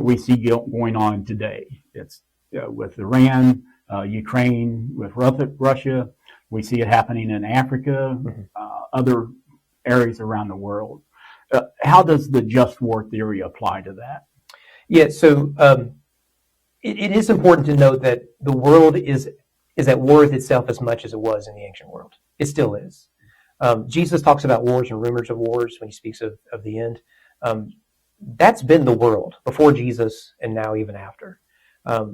we see going on today. It's with Iran, Ukraine, with Russia. We see it happening in Africa, other areas around the world. How does the just war theory apply to that? Yeah, so it is important to note that the world is at war with itself as much as it was in the ancient world. It still is. Jesus talks about wars and rumors of wars when he speaks of the end. That's been the world before Jesus and now even after.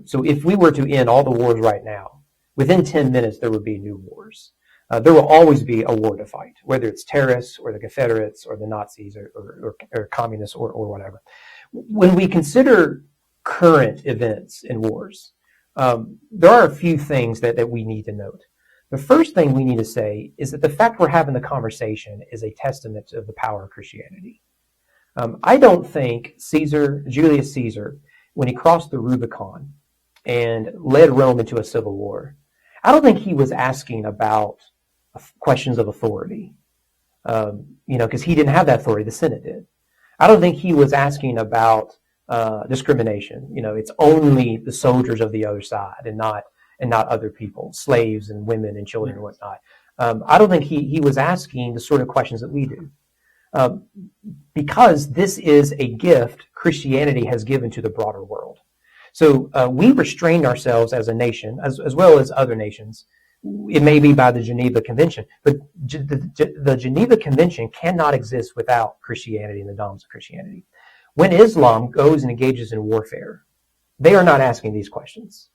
So if we were to end all the wars right now, within 10 minutes there would be new wars. There will always be a war to fight, whether it's terrorists or the Confederates or the Nazis or communists or whatever. When we consider current events in wars, there are a few things that we need to note. The first thing we need to say is that the fact we're having the conversation is a testament of the power of Christianity. I don't think Julius Caesar, when he crossed the Rubicon and led Rome into a civil war, I don't think he was asking about questions of authority, because he didn't have that authority. The Senate did. I don't think he was asking about discrimination. It's only the soldiers of the other side and not other people, slaves and women and children and whatnot. I don't think he was asking the sort of questions that we do. Because this is a gift Christianity has given to the broader world. So we restrained ourselves as a nation, as well as other nations. It may be by the Geneva Convention, but the Geneva Convention cannot exist without Christianity and the dogmas of Christianity. When Islam goes and engages in warfare, they are not asking these questions.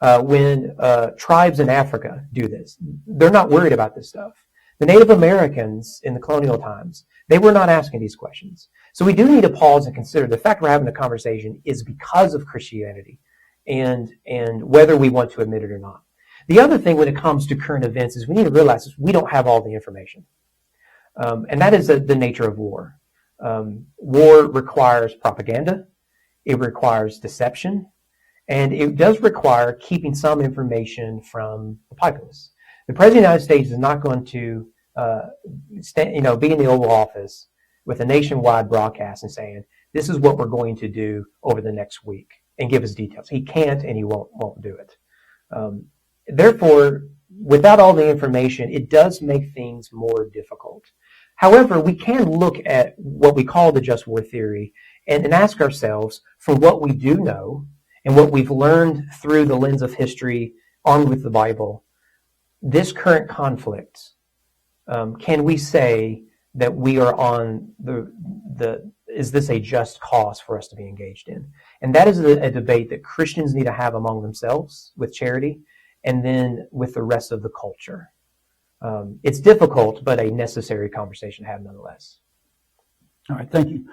When tribes in Africa do this, they're not worried about this stuff. The Native Americans in the colonial times, they were not asking these questions. So we do need to pause and consider the fact we're having a conversation is because of Christianity and whether we want to admit it or not. The other thing when it comes to current events is we need to realize is we don't have all the information. And that is the nature of war. War requires propaganda. It requires deception. And it does require keeping some information from the populace. The President of the United States is not going to be in the Oval Office with a nationwide broadcast and saying, this is what we're going to do over the next week and give us details. He can't and he won't do it. Therefore, without all the information, it does make things more difficult. However, we can look at what we call the just war theory and ask ourselves, from what we do know and what we've learned through the lens of history armed with the Bible, this current conflict, can we say that we are on is this a just cause for us to be engaged in? And that is a debate that Christians need to have among themselves with charity and then with the rest of the culture. It's difficult, but a necessary conversation to have nonetheless. All right, thank you.